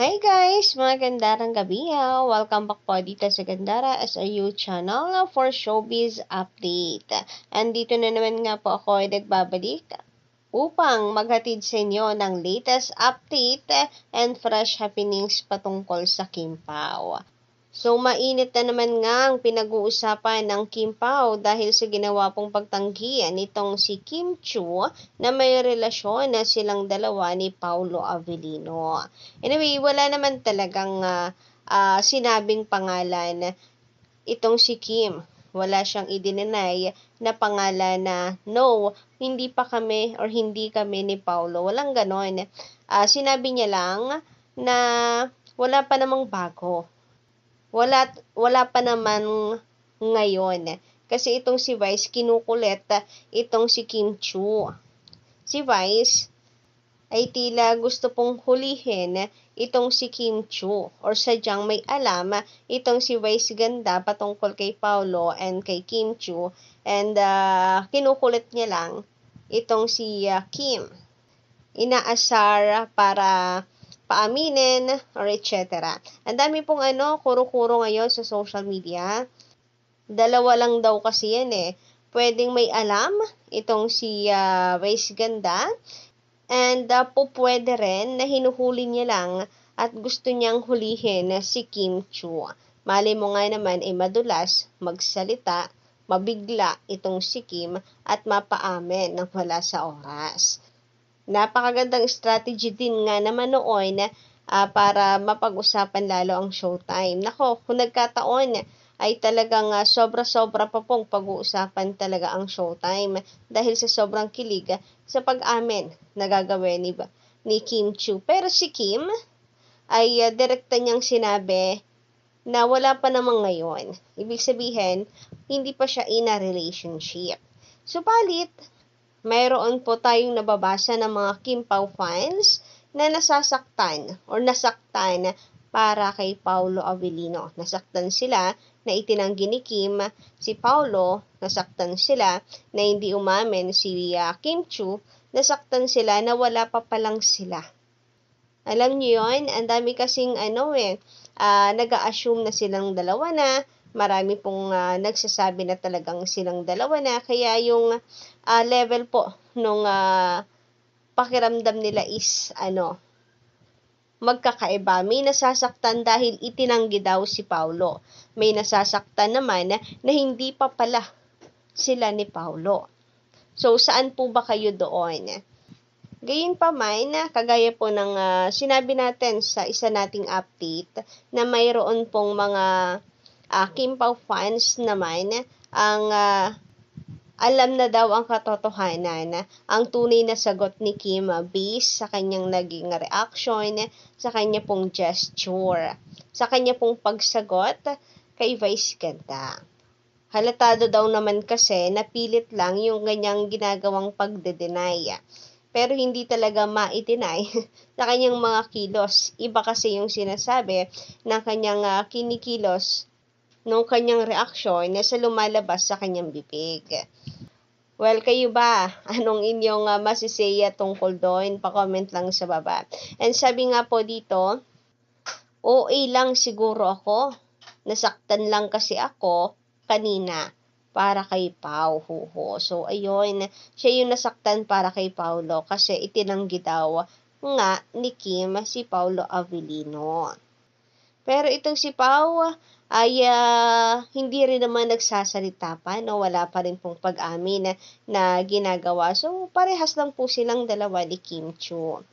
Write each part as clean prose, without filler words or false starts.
Hi guys! Magandang gabi Welcome back po dito sa Gandara SRU channel for Showbiz Update. Andito na naman nga po ako ay nagbabalik upang maghatid sa inyo ng latest update and fresh happenings patungkol sa Kim Pao. So, mainit na naman nga ang pinag-uusapan ng Kim Pao dahil sa ginawa pong pagtanggi nitong si Kim Chu na may relasyon na silang dalawa ni Paulo Avellino. Anyway, wala naman talagang sinabing pangalan itong si Kim. Wala siyang i-deny na pangalan na no, hindi pa kami or hindi kami ni Paulo. Walang ganon. Sinabi niya lang na wala pa namang bago. Wala pa naman ngayon. Kasi itong si Vice kinukulit itong si Kim Chu. Si Vice ay tila gusto pong hulihin itong si Kim Chu or sadyang may alam itong si Vice Ganda patungkol kay Paulo and kay Kim Chu and kinukulit niya lang itong si Kim. Inaasar para paaminin or etc. Ang dami pong kuro-kuro ngayon sa social media. Dalawa lang daw kasi yan Pwedeng may alam itong si Vice Ganda and pwede rin na hinuhuli niya lang at gusto niyang hulihin si Kim Chu. Mali mo nga naman madulas, magsalita, mabigla itong si Kim at mapaamin ng wala sa oras. Napakagandang strategy din nga naman noon para mapag-usapan lalo ang showtime. Nako, kung nagkataon ay talagang sobra-sobra pa pong pag-uusapan talaga ang showtime dahil sa sobrang kilig sa pag-amin na gagawin ni Kim Chu. Pero si Kim ay direkta niyang sinabi na wala pa namang ngayon. Ibig sabihin, hindi pa siya in a relationship. Subalit, mayroon po tayong nababasa ng mga Kim Pao fans na nasasaktan or nasaktan para kay Paulo Avellino. Nasaktan sila na itinanggi ni Kim si Paulo, nasaktan sila na hindi umamin si Kim Chu, nasaktan sila na wala pa palang sila. Alam niyo yun, ang dami kasing nag-a-assume na silang dalawa na, marami pong nagsasabi na talagang silang dalawa na, kaya yung level po nung pakiramdam nila is magkakaiba. May nasasaktan dahil itinanggi daw si Paulo. May nasasaktan naman na hindi pa pala sila ni Paulo. So, saan po ba kayo doon? Gayunpaman, kagaya po ng sinabi natin sa isa nating update na mayroon pong mga Kim Pao fans naman ang alam na daw ang katotohanan, ang tunay na sagot ni Kim based sa kanyang naging reaction, sa kanya pong gesture, sa kanya pong pagsagot kay Vice Ganda. Halatado daw naman kasi napilit lang yung ganyang ginagawang pagde-deny. Pero hindi talaga ma-deny sa kanyang mga kilos. Iba kasi yung sinasabi ng kanyang kinikilos nung kanyang reaksyon na sa lumalabas sa kanyang bibig. Well, kayo ba? Anong inyong masisaya tungkol doon? Pa-comment lang sa baba. And sabi nga po dito, OA lang siguro ako. Nasaktan lang kasi ako kanina para kay Pao. So, ayun, siya yung nasaktan para kay Paulo kasi itinanggi daw nga ni Kim si Paulo Avellino. Pero itong si Pao ay hindi rin naman nagsasalita pa, no? Wala pa rin pong pag-amin na ginagawa. So, parehas lang po silang dalawa ni Kim Chu.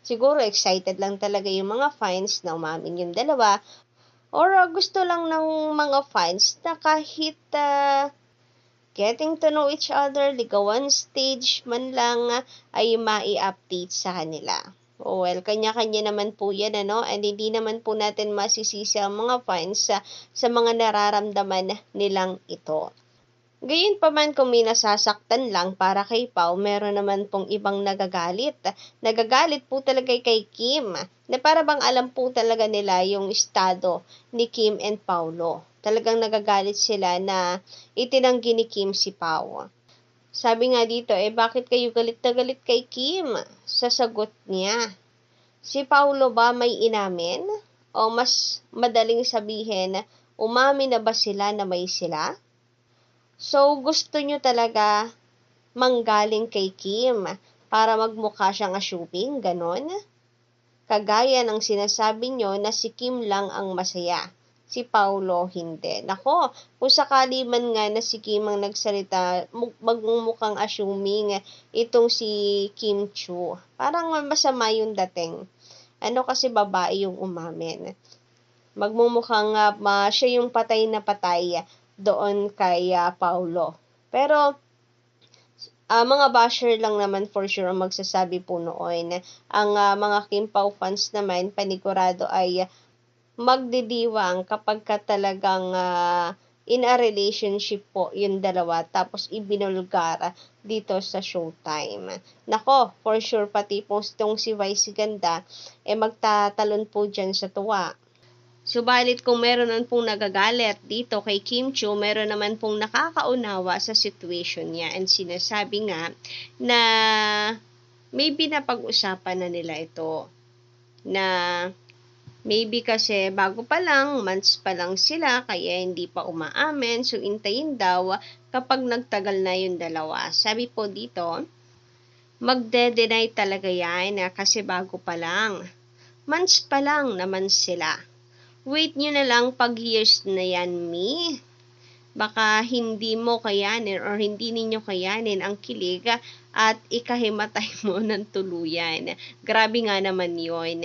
Siguro excited lang talaga yung mga fans na umamin yung dalawa. Or gusto lang ng mga fans na kahit getting to know each other, ligawan stage man lang ay mai-update sa kanila. Well, kanya-kanya naman po yan, and hindi naman po natin masisisi ang mga fans sa mga nararamdaman nilang ito. Gayunpaman kung may nasasaktan lang para kay Pao, meron naman pong ibang nagagalit. Nagagalit po talaga kay Kim, na para bang alam po talaga nila yung estado ni Kim and Paulo. Talagang nagagalit sila na itinanggi ni Kim si Pao. Sabi nga dito, bakit kayo galit na galit kay Kim? Sa sagot niya. Si Paulo ba may inamin? O mas madaling sabihin, umamin na ba sila na may sila? So, gusto nyo talaga manggaling kay Kim para magmukha siyang assuming, ganon? Kagaya ng sinasabi nyo na si Kim lang ang masaya, si Paulo hindi. Nako, kung sakali man nga na si Kim ang nagsalita, magmumukhang assuming itong si Kim Chu. Parang masama yung dating. Ano kasi babae yung umamin. Magmumukhang siya yung patay na patay doon kay Paulo. Pero mga basher lang naman for sure ang magsasabi po noon. Ang mga Kim Pao fans naman, panigurado ay magdidiwang kapag ka talagang in a relationship po yung dalawa tapos ibinulgar dito sa Showtime. Nako, for sure pati po itong si Vice Ganda magtatalon po dyan sa tuwa. Subalit kung meron naman pong nagagalit dito kay Kim Chu, meron naman pong nakakaunawa sa situation niya. And sinasabi nga na maybe napag-usapan na nila ito. Na maybe kasi bago pa lang, months pa lang sila, kaya hindi pa umaamin. So, intayin daw kapag nagtagal na yung dalawa. Sabi po dito, magde-deny talaga yan kasi bago pa lang. Months pa lang naman sila. Wait nyo na lang pag years na yan, me. Baka hindi mo kayanin or hindi ninyo kayanin ang kilig at ikahimatay mo ng tuluyan. Grabe nga naman yun.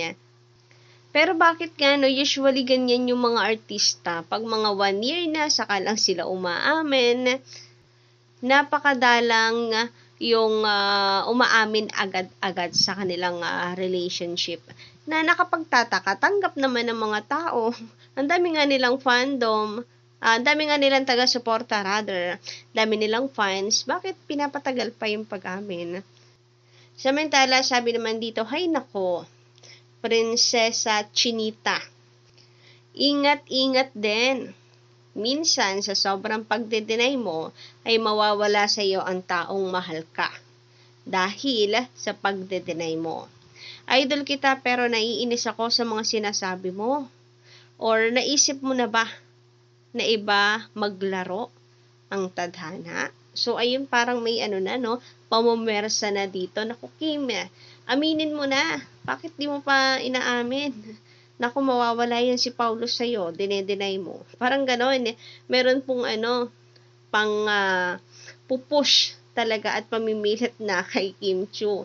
Pero bakit nga no, usually ganyan yung mga artista. Pag mga 1 year na, saka lang sila umaamin. Napakadalang yung umaamin agad-agad sa kanilang relationship na nakapagtataka, tanggap naman ng mga tao. Ang dami nga nilang fandom, ang dami nga nilang taga-suporta rather, dami nilang fans, bakit pinapatagal pa yung pag-amin? Samantala, sabi naman dito, hay nako, Prinsesa Chinita, ingat-ingat din. Minsan, sa sobrang pagde-deny mo, ay mawawala sa iyo ang taong mahal ka. Dahil sa pagde-deny mo. Idol kita pero naiinis ako sa mga sinasabi mo. Or naisip mo na ba na iba maglaro ang tadhana? So, ayun parang may pamumersa na dito. Naku, Kim, aminin mo na. Bakit di mo pa inaamin? Naku, mawawala yan si Paulo sa'yo. Dinedenay mo. Parang ganon. Meron pong pang pupush talaga at pamimilit na kay Kim Chu.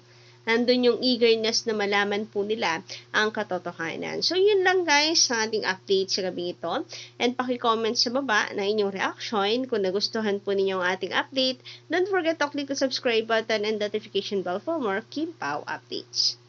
Nandun yung eagerness na malaman po nila ang katotohanan. So, yun lang guys sa ating update sa gabi ito. And paki-comment sa baba na inyong reaction kung nagustuhan po ninyo ang ating update. Don't forget to click the subscribe button and notification bell for more Kim Pao updates.